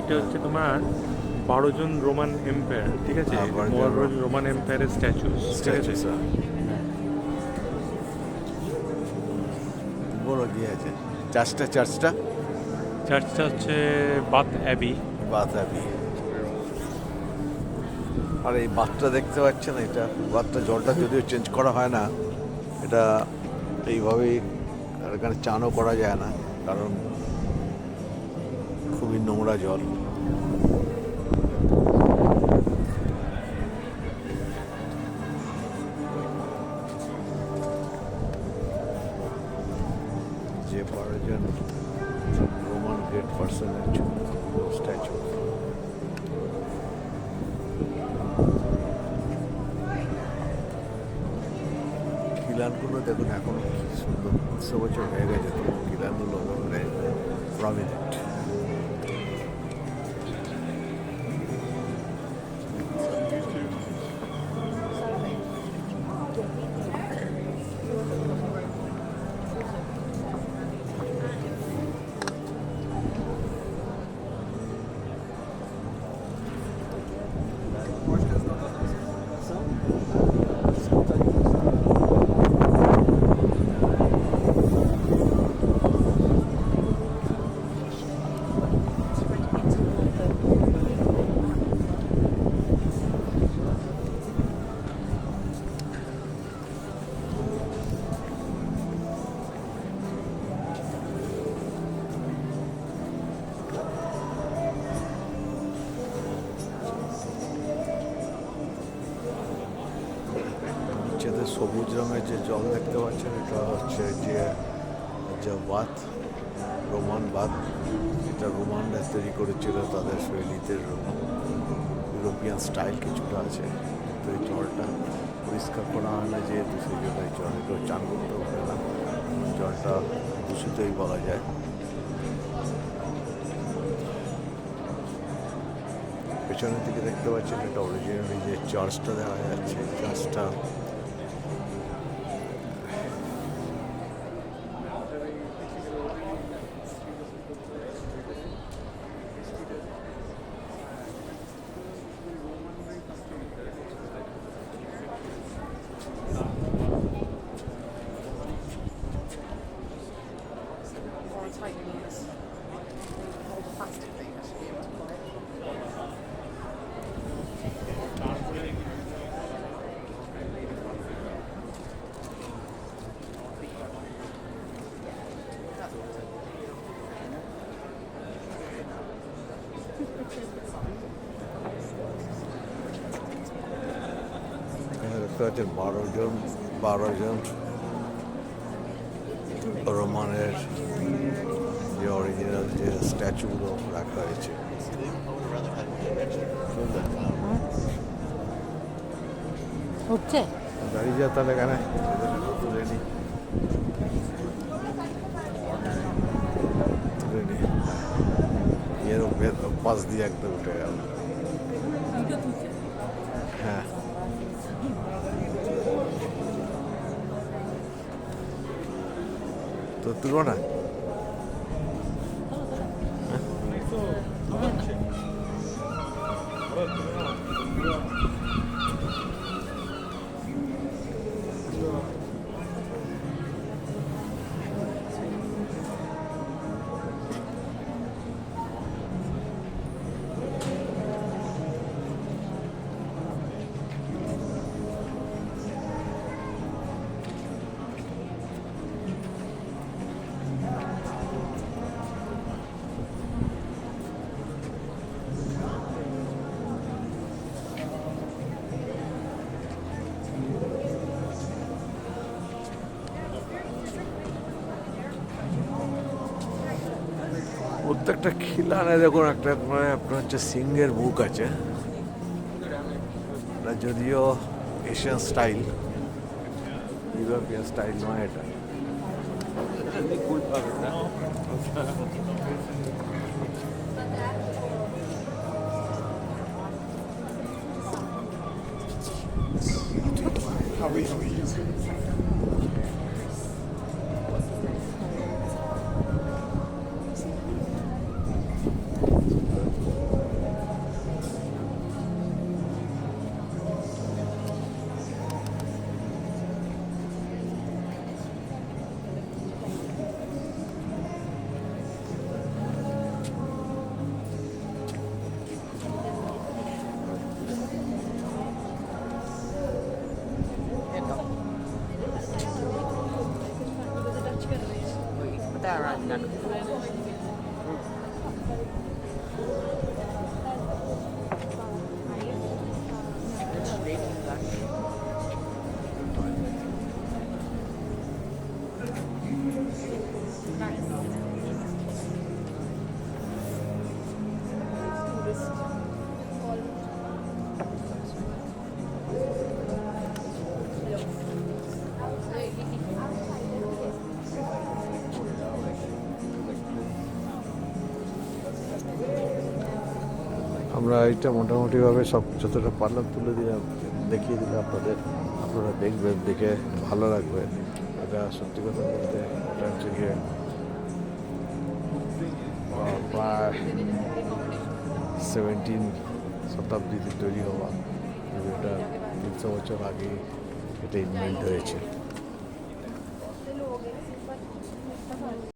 এইটা হচ্ছে তোমার 12 জন রোমান এম্পায়ার, ঠিক আছে? 12 জন রোমান এম্পায়ারের স্ট্যাচুস, ঠিক আছে? বড় কি আছে চার্চটা হচ্ছে বাথ অ্যাবি। আর এই বাথটা দেখতে পাচ্ছেন, এটা বাথটা জলটা যদিও চেঞ্জ করা হয় না, এটা এইভাবেই, আর এখানে চানও করা যায় না কারণ খুবই নোংরা জল। যে 12 জন রোমান গ্রেট পার্সনের স্ট্যাচু। খিলানগুলো দেখুন এখনো কি সুন্দর, 100 বছর হয়ে গেছে, তো খিলানগুলো মানে প্রমিনেন্ট। সবুজ রঙের যে জল দেখতে পাচ্ছেন, এটা হচ্ছে যে বাথ, রোমান বাথ। এটা রোমানরা তৈরি করেছিল তাদের শৈলীতে, ইউরোপিয়ান স্টাইল কিছুটা আছে। তো এই জলটা পরিষ্কার করা হয় না, যেহেতু সেই জন্য এই জলে কেউ চান করতেও পারে না, জলটা দূষিতই বলা যায়। পেছনের দিকে দেখতে পাচ্ছেন, এটা অরিজিনালি যে চার্চটা দেখা যাচ্ছে, চার্চটা দেখতে পাচ্ছেন 12 জন রোমানের যে অরিজিনাল যে স্ট্যাচুগুলো রাখা হয়েছে। হচ্ছে গাড়ি যা তাহলে কেন তুলে নি এর পাশ দিয়ে একটা উঠে গেল। হ্যাঁ তো তুলো না প্রত্যেকটা খিলানে দেখুন একটা মানে আপনার হচ্ছে সিংহের বুক আছে। এটা যদিও এশিয়ান স্টাইল, ইউরোপিয়ান স্টাইল নয় এটা। আমরা এটা মোটামুটিভাবে সব যতটা পারলাম তুলে দিলাম, দেখিয়ে দিলাম আপনাদের। আপনারা দেখবেন, দেখে ভালো লাগবে। এটা সত্যি কথা বলতে এটা হচ্ছে গিয়ে প্রায় 17 শতাব্দীতে তৈরি হওয়া, এটা 300 বছর আগে এটা ইনভেন্ট হয়েছে।